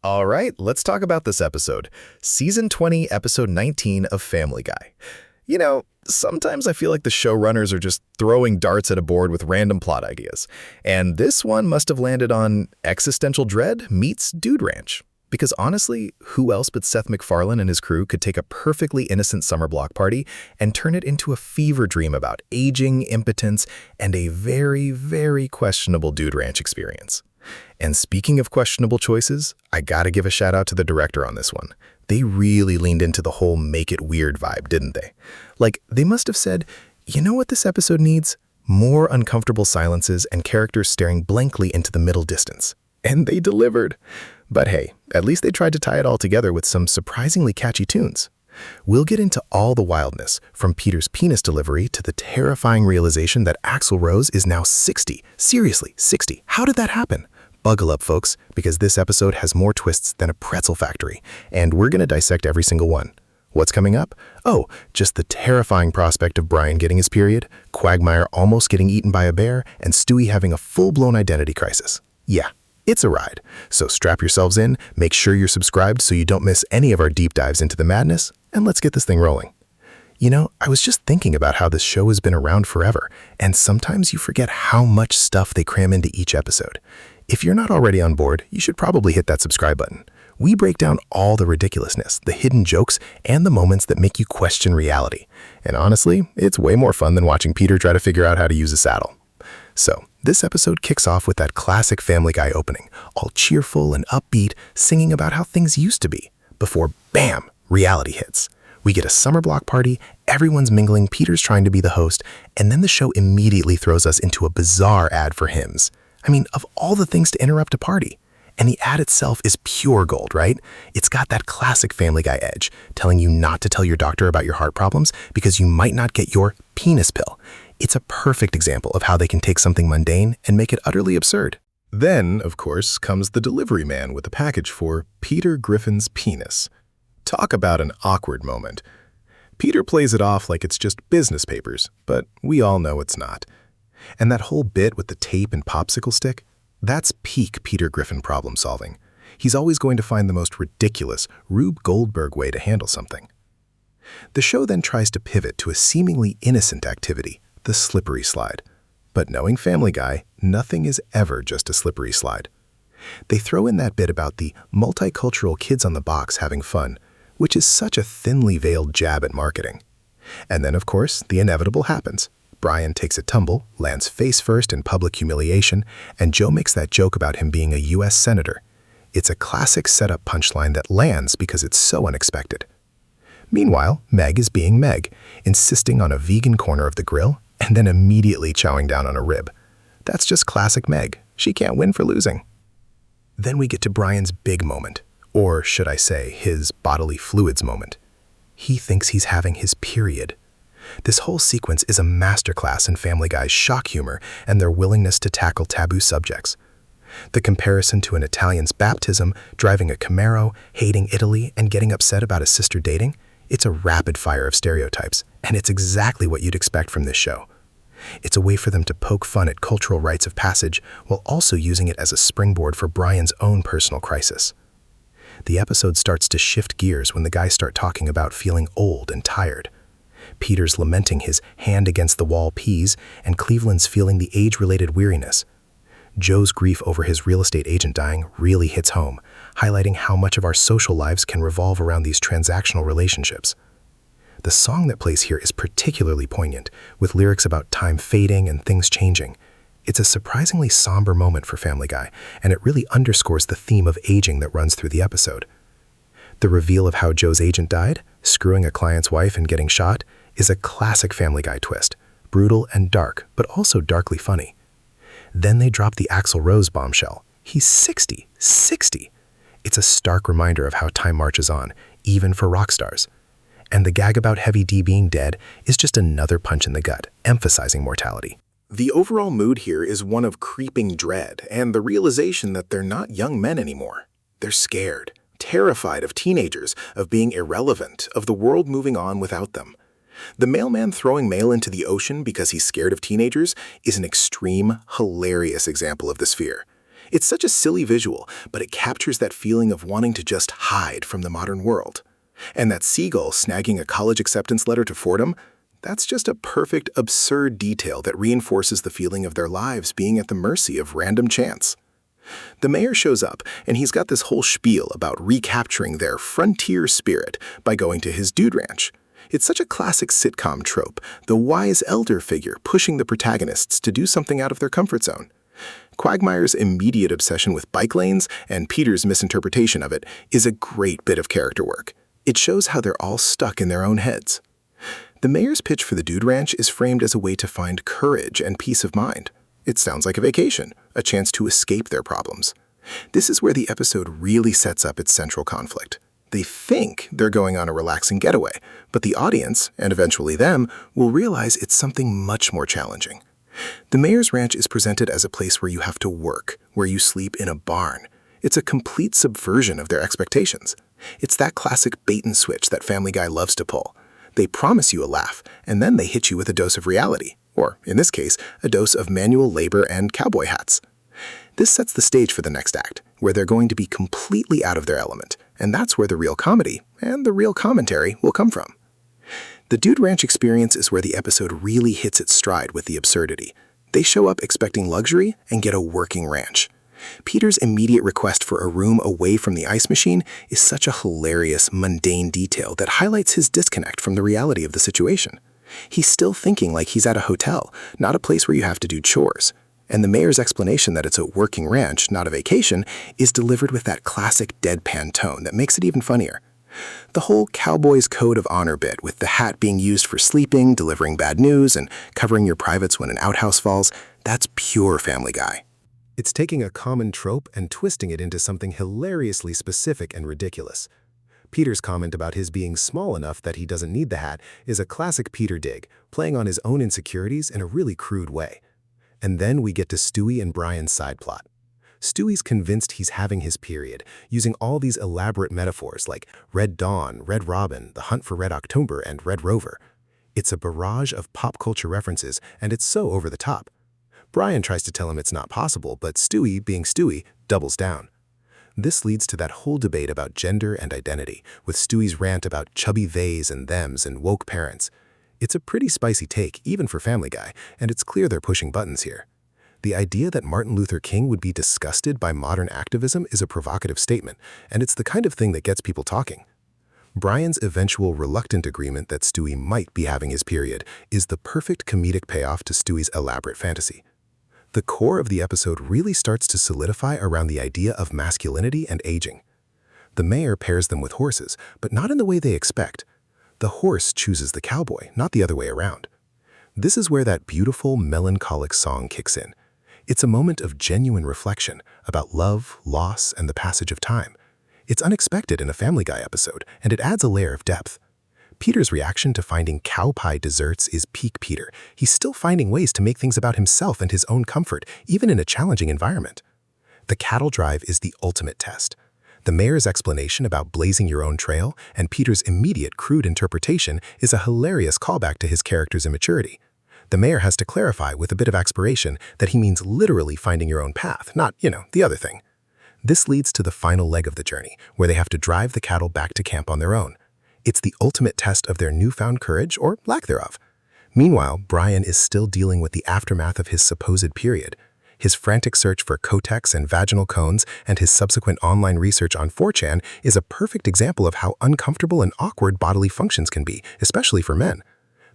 All right, let's talk about this episode. Season 20, Episode 19 of Family Guy. Sometimes I feel like the showrunners are just throwing darts at a board with random plot ideas. And this one must have landed on Existential Dread meets Dude Ranch. Because honestly, who else but Seth MacFarlane and his crew could take a perfectly innocent summer block party and turn it into a fever dream about aging, impotence, and a very, very questionable Dude Ranch experience. And speaking of questionable choices, I gotta give a shout out to the director on this one. They really leaned into the whole make it weird vibe, didn't they? Like, they must have said, you know what this episode needs? More uncomfortable silences and characters staring blankly into the middle distance. And they delivered. But hey, at least they tried to tie it all together with some surprisingly catchy tunes. We'll get into all the wildness, from Peter's penis delivery to the terrifying realization that Axl Rose is now 60. Seriously, 60. How did that happen? Buckle up, folks, because this episode has more twists than a pretzel factory, and we're going to dissect every single one. What's coming up? Oh, just the terrifying prospect of Brian getting his period, Quagmire almost getting eaten by a bear, and Stewie having a full-blown identity crisis. Yeah, it's a ride. So strap yourselves in, make sure you're subscribed so you don't miss any of our deep dives into the madness, and let's get this thing rolling. I was just thinking about how this show has been around forever, and sometimes you forget how much stuff they cram into each episode. If you're not already on board, you should probably hit that subscribe button. We break down all the ridiculousness, the hidden jokes, and the moments that make you question reality. And honestly, it's way more fun than watching Peter try to figure out how to use a saddle. So, this episode kicks off with that classic Family Guy opening, all cheerful and upbeat, singing about how things used to be, before, bam, reality hits. We get a summer block party, everyone's mingling, Peter's trying to be the host, and then the show immediately throws us into a bizarre ad for Hims. Of all the things to interrupt a party. And the ad itself is pure gold, right? It's got that classic Family Guy edge, telling you not to tell your doctor about your heart problems because you might not get your penis pill. It's a perfect example of how they can take something mundane and make it utterly absurd. Then, of course, comes the delivery man with a package for Peter Griffin's penis. Talk about an awkward moment. Peter plays it off like it's just business papers, but we all know it's not. And that whole bit with the tape and popsicle stick, that's peak Peter Griffin problem solving. He's always going to find the most ridiculous Rube Goldberg way to handle something. The show then tries to pivot to a seemingly innocent activity, the slippery slide. But knowing Family Guy, nothing is ever just a slippery slide. They throw in that bit about the multicultural kids on the box having fun, which is such a thinly veiled jab at marketing. And then, of course, the inevitable happens. Brian takes a tumble, lands face first in public humiliation, and Joe makes that joke about him being a U.S. senator. It's a classic setup punchline that lands because it's so unexpected. Meanwhile, Meg is being Meg, insisting on a vegan corner of the grill, and then immediately chowing down on a rib. That's just classic Meg. She can't win for losing. Then we get to Brian's big moment, or should I say, his bodily fluids moment. He thinks he's having his period. This whole sequence is a masterclass in Family Guy's shock humor and their willingness to tackle taboo subjects. The comparison to an Italian's baptism, driving a Camaro, hating Italy, and getting upset about a sister dating, it's a rapid fire of stereotypes, and it's exactly what you'd expect from this show. It's a way for them to poke fun at cultural rites of passage while also using it as a springboard for Brian's own personal crisis. The episode starts to shift gears when the guys start talking about feeling old and tired. Peter's lamenting his hand-against-the-wall peas, and Cleveland's feeling the age-related weariness. Joe's grief over his real estate agent dying really hits home, highlighting how much of our social lives can revolve around these transactional relationships. The song that plays here is particularly poignant, with lyrics about time fading and things changing. It's a surprisingly somber moment for Family Guy, and it really underscores the theme of aging that runs through the episode. The reveal of how Joe's agent died, screwing a client's wife and getting shot, is a classic Family Guy twist, brutal and dark, but also darkly funny. Then they drop the Axl Rose bombshell. He's 60. 60! It's a stark reminder of how time marches on, even for rock stars. And the gag about Heavy D being dead is just another punch in the gut, emphasizing mortality. The overall mood here is one of creeping dread and the realization that they're not young men anymore. They're scared, terrified of teenagers, of being irrelevant, of the world moving on without them. The mailman throwing mail into the ocean because he's scared of teenagers is an extreme, hilarious example of this fear. It's such a silly visual, but it captures that feeling of wanting to just hide from the modern world. And that seagull snagging a college acceptance letter to Fordham, that's just a perfect, absurd detail that reinforces the feeling of their lives being at the mercy of random chance. The mayor shows up, and he's got this whole spiel about recapturing their frontier spirit by going to his dude ranch. It's such a classic sitcom trope, the wise elder figure pushing the protagonists to do something out of their comfort zone. Quagmire's immediate obsession with bike lanes and Peter's misinterpretation of it is a great bit of character work. It shows how they're all stuck in their own heads. The mayor's pitch for the Dude Ranch is framed as a way to find courage and peace of mind. It sounds like a vacation, a chance to escape their problems. This is where the episode really sets up its central conflict. They think they're going on a relaxing getaway, but the audience, and eventually them, will realize it's something much more challenging. The mayor's ranch is presented as a place where you have to work, where you sleep in a barn. It's a complete subversion of their expectations. It's that classic bait and switch that Family Guy loves to pull. They promise you a laugh, and then they hit you with a dose of reality, or, in this case, a dose of manual labor and cowboy hats. This sets the stage for the next act, where they're going to be completely out of their element, and that's where the real comedy and the real commentary will come from. The Dude Ranch experience is where the episode really hits its stride with the absurdity. They show up expecting luxury and get a working ranch. Peter's immediate request for a room away from the ice machine is such a hilarious, mundane detail that highlights his disconnect from the reality of the situation. He's still thinking like he's at a hotel, not a place where you have to do chores. And the mayor's explanation that it's a working ranch, not a vacation, is delivered with that classic deadpan tone that makes it even funnier. The whole Cowboy's Code of Honor bit, with the hat being used for sleeping, delivering bad news, and covering your privates when an outhouse falls, that's pure Family Guy. It's taking a common trope and twisting it into something hilariously specific and ridiculous. Peter's comment about his being small enough that he doesn't need the hat is a classic Peter dig, playing on his own insecurities in a really crude way. And then we get to Stewie and Brian's side plot. Stewie's convinced he's having his period, using all these elaborate metaphors like Red Dawn, Red Robin, The Hunt for Red October, and Red Rover. It's a barrage of pop culture references, and it's so over the top. Brian tries to tell him it's not possible, but Stewie, being Stewie, doubles down. This leads to that whole debate about gender and identity, with Stewie's rant about chubby theys and thems and woke parents. It's a pretty spicy take, even for Family Guy, and it's clear they're pushing buttons here. The idea that Martin Luther King would be disgusted by modern activism is a provocative statement, and it's the kind of thing that gets people talking. Brian's eventual reluctant agreement that Stewie might be having his period is the perfect comedic payoff to Stewie's elaborate fantasy. The core of the episode really starts to solidify around the idea of masculinity and aging. The mayor pairs them with horses, but not in the way they expect. The horse chooses the cowboy, not the other way around. This is where that beautiful, melancholic song kicks in. It's a moment of genuine reflection about love, loss, and the passage of time. It's unexpected in a Family Guy episode, and it adds a layer of depth. Peter's reaction to finding cow pie desserts is peak Peter. He's still finding ways to make things about himself and his own comfort, even in a challenging environment. The cattle drive is the ultimate test. The mayor's explanation about blazing your own trail and Peter's immediate crude interpretation is a hilarious callback to his character's immaturity. The mayor has to clarify with a bit of expiration that he means literally finding your own path, not, the other thing. This leads to the final leg of the journey, where they have to drive the cattle back to camp on their own. It's the ultimate test of their newfound courage, or lack thereof. Meanwhile, Brian is still dealing with the aftermath of his supposed period. His frantic search for Kotex and vaginal cones and his subsequent online research on 4chan is a perfect example of how uncomfortable and awkward bodily functions can be, especially for men.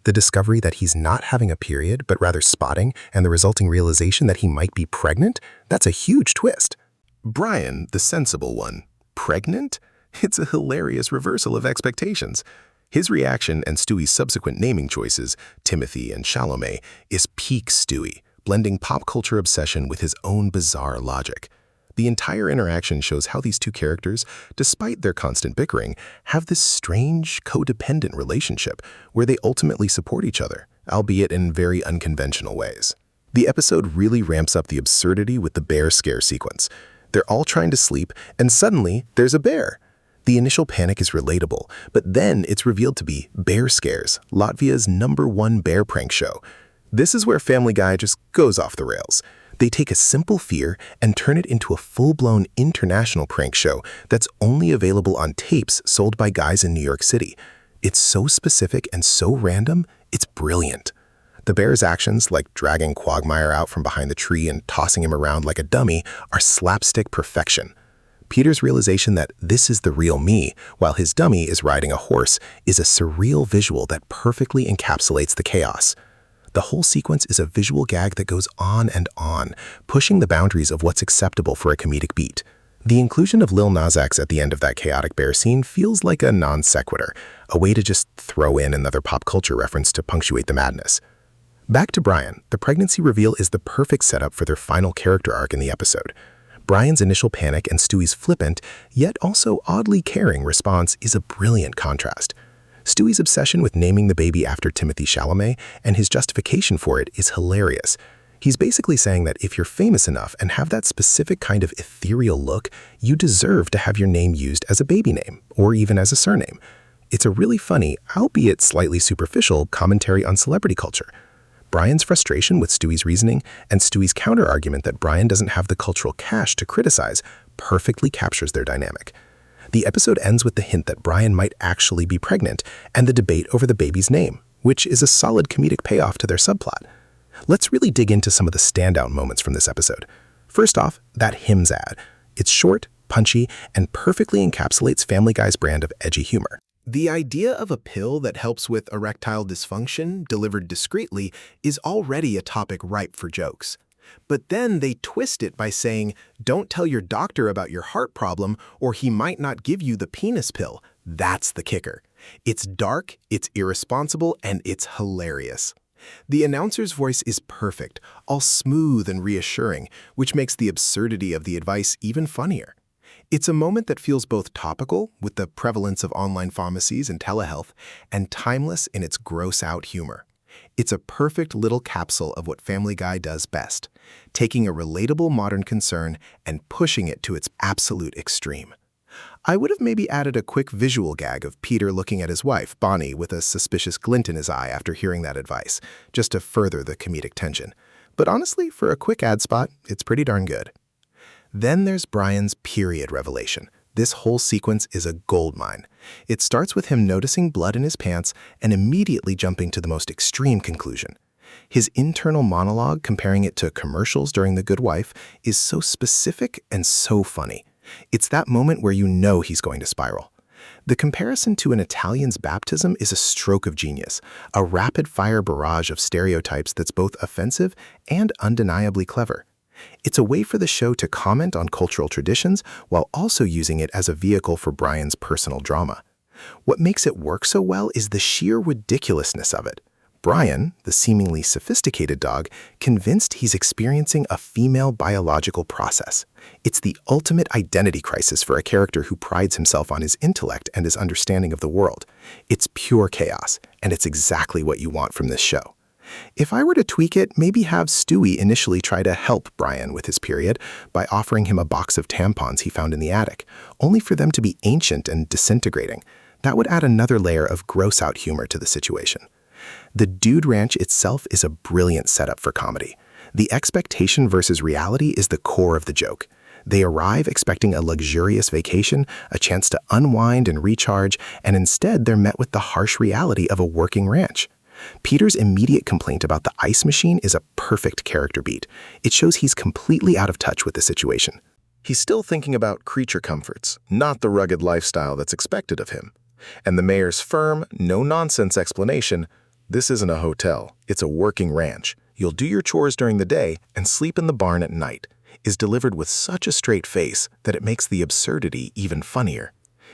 The discovery that he's not having a period, but rather spotting, and the resulting realization that he might be pregnant, that's a huge twist. Brian, the sensible one, pregnant? It's a hilarious reversal of expectations. His reaction and Stewie's subsequent naming choices, Timothy and Shalome, is peak Stewie, blending pop culture obsession with his own bizarre logic. The entire interaction shows how these two characters, despite their constant bickering, have this strange, codependent relationship where they ultimately support each other, albeit in very unconventional ways. The episode really ramps up the absurdity with the bear scare sequence. They're all trying to sleep, and suddenly there's a bear. The initial panic is relatable, but then it's revealed to be Bear Scares, Latvia's #1 bear prank show. This is where Family Guy just goes off the rails. They take a simple fear and turn it into a full-blown international prank show that's only available on tapes sold by guys in New York City. It's so specific and so random, it's brilliant. The bear's actions, like dragging Quagmire out from behind the tree and tossing him around like a dummy, are slapstick perfection. Peter's realization that this is the real me, while his dummy is riding a horse, is a surreal visual that perfectly encapsulates the chaos. The whole sequence is a visual gag that goes on, pushing the boundaries of what's acceptable for a comedic beat. The inclusion of Lil Nas X at the end of that chaotic bear scene feels like a non sequitur, a way to just throw in another pop culture reference to punctuate the madness. Back to Brian, the pregnancy reveal is the perfect setup for their final character arc in the episode. Brian's initial panic and Stewie's flippant, yet also oddly caring response is a brilliant contrast. Stewie's obsession with naming the baby after Timothée Chalamet and his justification for it is hilarious. He's basically saying that if you're famous enough and have that specific kind of ethereal look, you deserve to have your name used as a baby name, or even as a surname. It's a really funny, albeit slightly superficial, commentary on celebrity culture. Brian's frustration with Stewie's reasoning and Stewie's counter-argument that Brian doesn't have the cultural cash to criticize perfectly captures their dynamic. The episode ends with the hint that Brian might actually be pregnant and the debate over the baby's name, which is a solid comedic payoff to their subplot. Let's really dig into some of the standout moments from this episode. First off, that Hims ad. It's short, punchy, and perfectly encapsulates Family Guy's brand of edgy humor. The idea of a pill that helps with erectile dysfunction, delivered discreetly, is already a topic ripe for jokes. But then they twist it by saying, don't tell your doctor about your heart problem or he might not give you the penis pill. That's the kicker. It's dark, it's irresponsible, and it's hilarious. The announcer's voice is perfect, all smooth and reassuring, which makes the absurdity of the advice even funnier. It's a moment that feels both topical, with the prevalence of online pharmacies and telehealth, and timeless in its gross-out humor. It's a perfect little capsule of what Family Guy does best, taking a relatable modern concern and pushing it to its absolute extreme. I would have maybe added a quick visual gag of Peter looking at his wife, Bonnie, with a suspicious glint in his eye after hearing that advice, just to further the comedic tension. But honestly, for a quick ad spot, it's pretty darn good. Then there's Brian's period revelation. This whole sequence is a goldmine. It starts with him noticing blood in his pants and immediately jumping to the most extreme conclusion. His internal monologue comparing it to commercials during The Good Wife is so specific and so funny. It's that moment where you know he's going to spiral. The comparison to an Italian's baptism is a stroke of genius, a rapid-fire barrage of stereotypes that's both offensive and undeniably clever. It's a way for the show to comment on cultural traditions while also using it as a vehicle for Brian's personal drama. What makes it work so well is the sheer ridiculousness of it. Brian, the seemingly sophisticated dog, convinced he's experiencing a female biological process. It's the ultimate identity crisis for a character who prides himself on his intellect and his understanding of the world. It's pure chaos, and it's exactly what you want from this show. If I were to tweak it, maybe have Stewie initially try to help Brian with his period by offering him a box of tampons he found in the attic, only for them to be ancient and disintegrating. That would add another layer of gross-out humor to the situation. The Dude Ranch itself is a brilliant setup for comedy. The expectation versus reality is the core of the joke. They arrive expecting a luxurious vacation, a chance to unwind and recharge, and instead they're met with the harsh reality of a working ranch. Peter's immediate complaint about the ice machine is a perfect character beat. It shows he's completely out of touch with the situation. He's still thinking about creature comforts, not the rugged lifestyle that's expected of him. And the mayor's firm, no-nonsense explanation, this isn't a hotel, it's a working ranch. You'll do your chores during the day and sleep in the barn at night, is delivered with such a straight face that it makes the absurdity even funnier.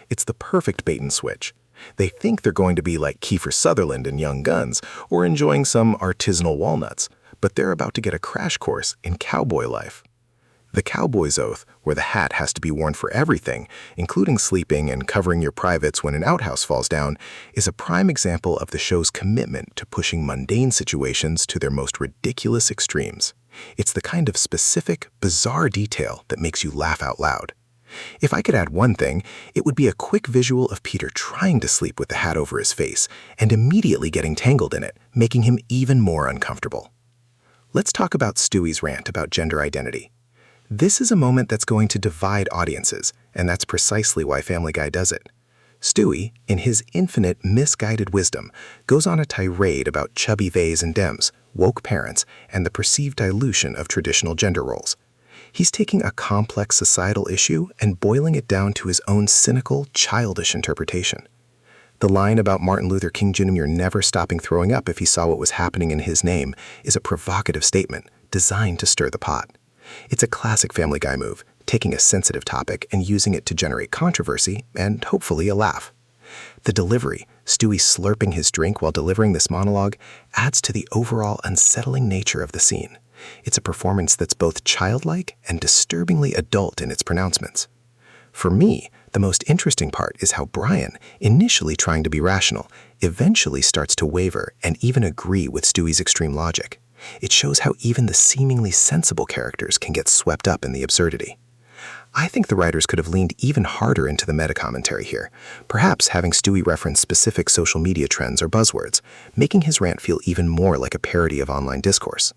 It's the perfect bait and switch. They think they're going to be like Kiefer Sutherland in Young Guns or enjoying some artisanal walnuts, but they're about to get a crash course in cowboy life. The cowboy's oath, where the hat has to be worn for everything, including sleeping and covering your privates when an outhouse falls down, is a prime example of the show's commitment to pushing mundane situations to their most ridiculous extremes. It's the kind of specific, bizarre detail that makes you laugh out loud. If I could add one thing, it would be a quick visual of Peter trying to sleep with the hat over his face and immediately getting tangled in it, making him even more uncomfortable. let's talk about Stewie's rant about gender identity. This is a moment that's going to divide audiences, and that's precisely why Family Guy does it. Stewie, in his infinite misguided wisdom, goes on a tirade about chubby theys and dems, woke parents, and the perceived dilution of traditional gender roles. He's taking a complex societal issue and boiling it down to his own cynical, childish interpretation. The line about Martin Luther King Jr. never stopping throwing up if he saw what was happening in his name is a provocative statement designed to stir the pot. It's a classic Family Guy move, taking a sensitive topic and using it to generate controversy and hopefully a laugh. The delivery, Stewie slurping his drink while delivering this monologue, adds to the overall unsettling nature of the scene. It's a performance that's both childlike and disturbingly adult in its pronouncements. For me, the most interesting part is how Brian, initially trying to be rational, eventually starts to waver and even agree with Stewie's extreme logic. It shows how even the seemingly sensible characters can get swept up in the absurdity. I think the writers could have leaned even harder into the meta-commentary here, perhaps having Stewie reference specific social media trends or buzzwords, making his rant feel even more like a parody of online discourse.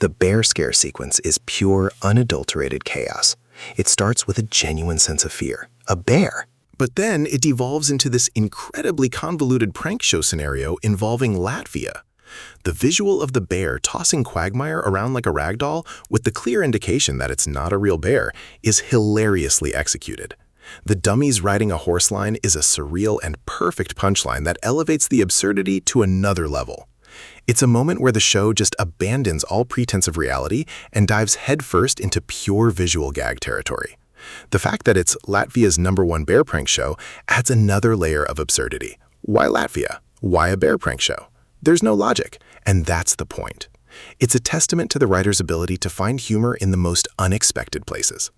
The bear scare sequence is pure, unadulterated chaos. It starts with a genuine sense of fear. A bear! But then it devolves into this incredibly convoluted prank show scenario involving Latvia. The visual of the bear tossing Quagmire around like a rag doll, with the clear indication that it's not a real bear, is hilariously executed. The dummies riding a horse line is a surreal and perfect punchline that elevates the absurdity to another level. It's a moment where the show just abandons all pretense of reality and dives headfirst into pure visual gag territory. The fact that it's Latvia's #1 bear prank show adds another layer of absurdity. Why Latvia? Why a bear prank show? There's no logic, and that's the point. It's a testament to the writer's ability to find humor in the most unexpected places.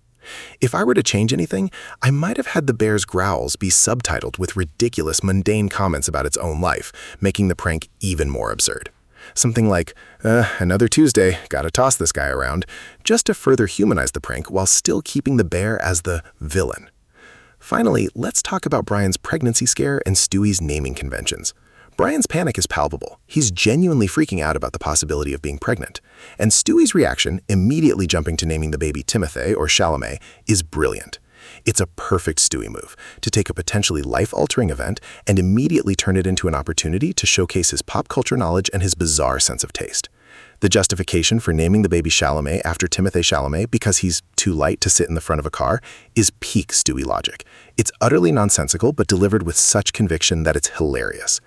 If I were to change anything, I might have had the bear's growls be subtitled with ridiculous, mundane comments about its own life, making the prank even more absurd. Something like, another Tuesday, gotta toss this guy around, just to further humanize the prank while still keeping the bear as the villain. Finally, let's talk about Brian's pregnancy scare and Stewie's naming conventions. Brian's panic is palpable. He's genuinely freaking out about the possibility of being pregnant. And Stewie's reaction, immediately jumping to naming the baby Timothy or Chalamet, is brilliant. It's a perfect Stewie move, to take a potentially life-altering event and immediately turn it into an opportunity to showcase his pop culture knowledge and his bizarre sense of taste. The justification for naming the baby Chalamet after Timothée Chalamet because he's too light to sit in the front of a car is peak Stewie logic. It's utterly nonsensical, but delivered with such conviction that it's hilarious.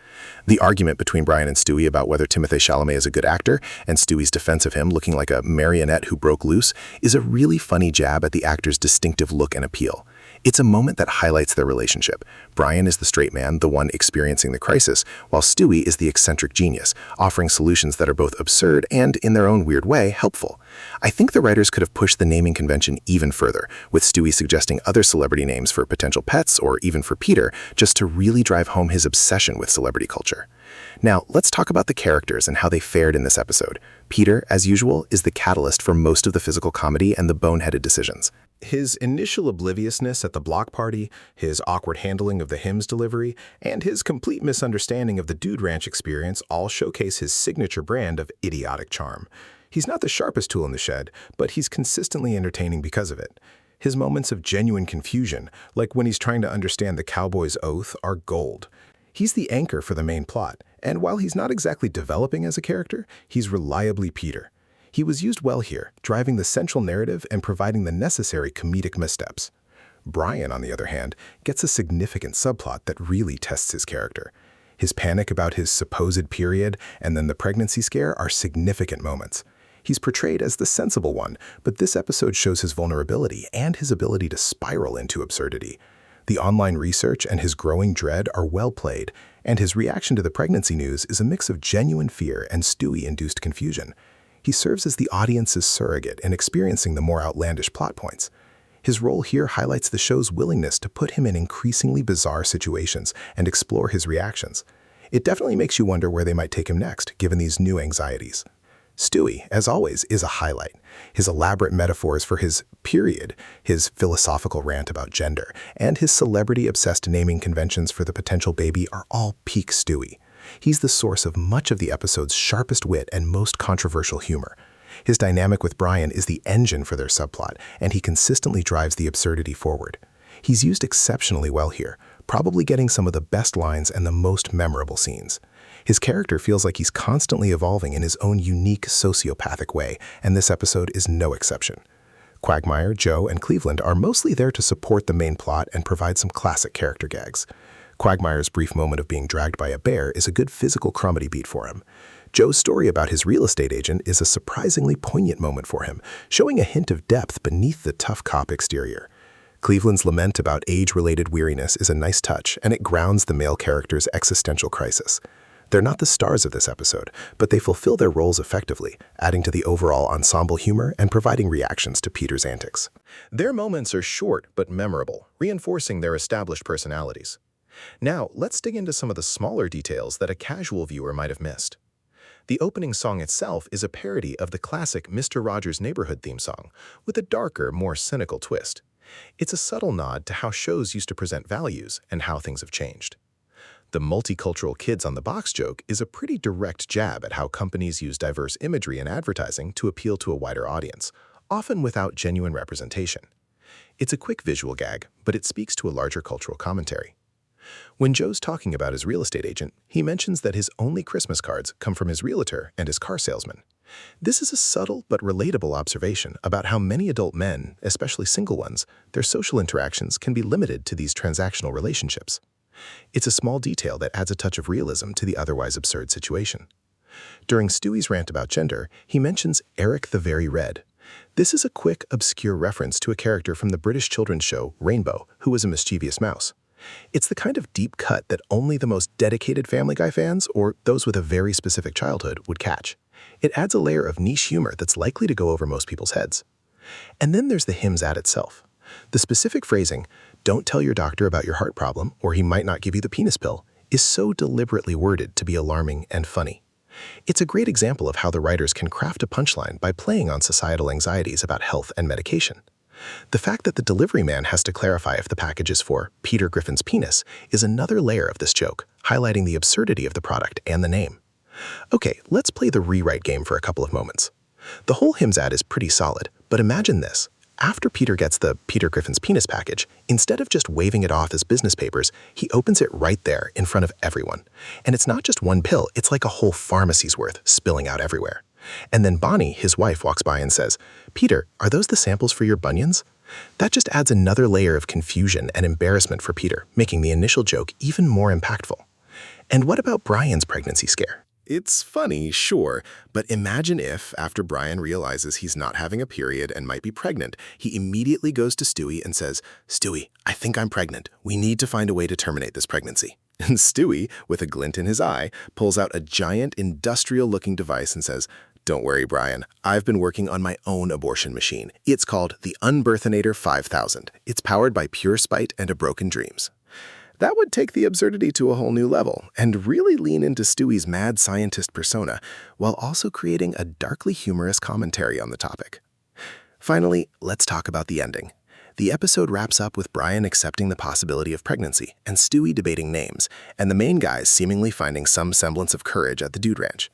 The argument between Brian and Stewie about whether Timothée Chalamet is a good actor and Stewie's defense of him looking like a marionette who broke loose is a really funny jab at the actor's distinctive look and appeal. It's a moment that highlights their relationship. Brian is the straight man, the one experiencing the crisis, while Stewie is the eccentric genius, offering solutions that are both absurd and, in their own weird way, helpful. I think the writers could have pushed the naming convention even further, with Stewie suggesting other celebrity names for potential pets or even for Peter, just to really drive home his obsession with celebrity culture. Now, let's talk about the characters and how they fared in this episode. Peter, as usual, is the catalyst for most of the physical comedy and the boneheaded decisions. His initial obliviousness at the block party, his awkward handling of the hymns delivery, and his complete misunderstanding of the Dude Ranch experience all showcase his signature brand of idiotic charm. He's not the sharpest tool in the shed, but he's consistently entertaining because of it. His moments of genuine confusion, like when he's trying to understand the Cowboy's oath, are gold. He's the anchor for the main plot, and while he's not exactly developing as a character, he's reliably Peter. He was used well here, driving the central narrative and providing the necessary comedic missteps. Brian, on the other hand, gets a significant subplot that really tests his character. His panic about his supposed period and then the pregnancy scare are significant moments. He's portrayed as the sensible one, but this episode shows his vulnerability and his ability to spiral into absurdity. The online research and his growing dread are well played, and his reaction to the pregnancy news is a mix of genuine fear and Stewie-induced confusion. He serves as the audience's surrogate in experiencing the more outlandish plot points. His role here highlights the show's willingness to put him in increasingly bizarre situations and explore his reactions. It definitely makes you wonder where they might take him next, given these new anxieties. Stewie, as always, is a highlight. His elaborate metaphors for his period, his philosophical rant about gender, and his celebrity-obsessed naming conventions for the potential baby are all peak Stewie. He's the source of much of the episode's sharpest wit and most controversial humor. His dynamic with Brian is the engine for their subplot, and he consistently drives the absurdity forward. He's used exceptionally well here, probably getting some of the best lines and the most memorable scenes. His character feels like he's constantly evolving in his own unique sociopathic way, and this episode is no exception. Quagmire, Joe, and Cleveland are mostly there to support the main plot and provide some classic character gags. Quagmire's brief moment of being dragged by a bear is a good physical comedy beat for him. Joe's story about his real estate agent is a surprisingly poignant moment for him, showing a hint of depth beneath the tough cop exterior. Cleveland's lament about age-related weariness is a nice touch, and it grounds the male character's existential crisis. They're not the stars of this episode, but they fulfill their roles effectively, adding to the overall ensemble humor and providing reactions to Peter's antics. Their moments are short but memorable, reinforcing their established personalities. Now, let's dig into some of the smaller details that a casual viewer might have missed. The opening song itself is a parody of the classic Mr. Rogers' Neighborhood theme song, with a darker, more cynical twist. It's a subtle nod to how shows used to present values and how things have changed. The multicultural kids on the box joke is a pretty direct jab at how companies use diverse imagery in advertising to appeal to a wider audience, often without genuine representation. It's a quick visual gag, but it speaks to a larger cultural commentary. When Joe's talking about his real estate agent, he mentions that his only Christmas cards come from his realtor and his car salesman. This is a subtle but relatable observation about how many adult men, especially single ones, their social interactions can be limited to these transactional relationships. It's a small detail that adds a touch of realism to the otherwise absurd situation. During Stewie's rant about gender, he mentions Eric the Very Red. This is a quick, obscure reference to a character from the British children's show Rainbow, who was a mischievous mouse. It's the kind of deep cut that only the most dedicated Family Guy fans, or those with a very specific childhood, would catch. It adds a layer of niche humor that's likely to go over most people's heads. And then there's the hymns ad itself. The specific phrasing, "Don't tell your doctor about your heart problem, or he might not give you the penis pill," is so deliberately worded to be alarming and funny. It's a great example of how the writers can craft a punchline by playing on societal anxieties about health and medication. The fact that the delivery man has to clarify if the package is for Peter Griffin's penis is another layer of this joke, highlighting the absurdity of the product and the name. Okay, let's play the rewrite game for a couple of moments. The whole hymns ad is pretty solid, but imagine this. After Peter gets the Peter Griffin's penis package, instead of just waving it off as business papers, he opens it right there in front of everyone. And it's not just one pill, it's like a whole pharmacy's worth spilling out everywhere. And then Bonnie, his wife, walks by and says, "Peter, are those the samples for your bunions?" That just adds another layer of confusion and embarrassment for Peter, making the initial joke even more impactful. And what about Brian's pregnancy scare? It's funny, sure, but imagine if, after Brian realizes he's not having a period and might be pregnant, he immediately goes to Stewie and says, "Stewie, I think I'm pregnant. We need to find a way to terminate this pregnancy." And Stewie, with a glint in his eye, pulls out a giant industrial-looking device and says, "Don't worry, Brian. I've been working on my own abortion machine. It's called the Unbirthinator 5000. It's powered by pure spite and a broken dreams." That would take the absurdity to a whole new level and really lean into Stewie's mad scientist persona, while also creating a darkly humorous commentary on the topic. Finally, let's talk about the ending. The episode wraps up with Brian accepting the possibility of pregnancy and Stewie debating names, and the main guys seemingly finding some semblance of courage at the Dude Ranch.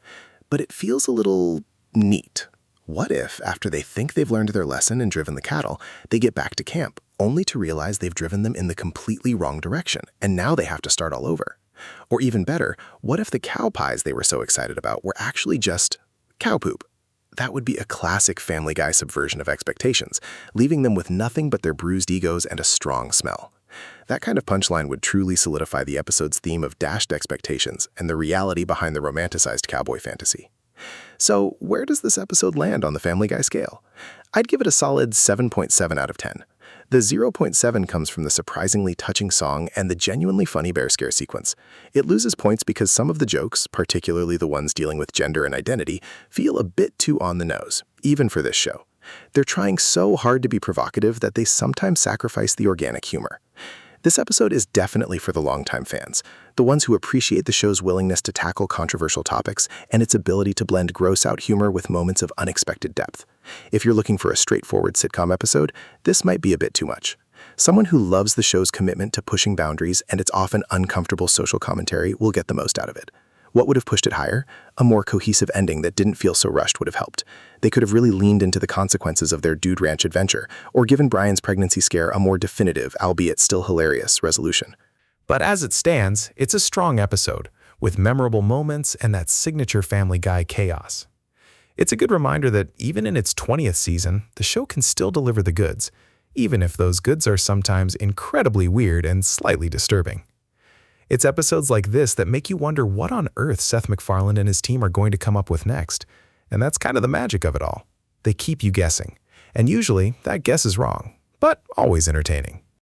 But it feels a little neat. What if, after they think they've learned their lesson and driven the cattle, they get back to camp, only to realize they've driven them in the completely wrong direction, and now they have to start all over? Or even better, what if the cow pies they were so excited about were actually just cow poop? That would be a classic Family Guy subversion of expectations, leaving them with nothing but their bruised egos and a strong smell. That kind of punchline would truly solidify the episode's theme of dashed expectations and the reality behind the romanticized cowboy fantasy. So, where does this episode land on the Family Guy scale? I'd give it a solid 7.7 out of 10. The 0.7 comes from the surprisingly touching song and the genuinely funny bear scare sequence. It loses points because some of the jokes, particularly the ones dealing with gender and identity, feel a bit too on the nose, even for this show. They're trying so hard to be provocative that they sometimes sacrifice the organic humor. This episode is definitely for the longtime fans, the ones who appreciate the show's willingness to tackle controversial topics and its ability to blend gross-out humor with moments of unexpected depth. If you're looking for a straightforward sitcom episode, this might be a bit too much. Someone who loves the show's commitment to pushing boundaries and its often uncomfortable social commentary will get the most out of it. What would have pushed it higher? A more cohesive ending that didn't feel so rushed would have helped. They could have really leaned into the consequences of their Dude Ranch adventure, or given Brian's pregnancy scare a more definitive, albeit still hilarious, resolution. But as it stands, it's a strong episode, with memorable moments and that signature Family Guy chaos. It's a good reminder that even in its 20th season, the show can still deliver the goods, even if those goods are sometimes incredibly weird and slightly disturbing. It's episodes like this that make you wonder what on earth Seth MacFarlane and his team are going to come up with next. And that's kind of the magic of it all. They keep you guessing. And usually, that guess is wrong, but always entertaining.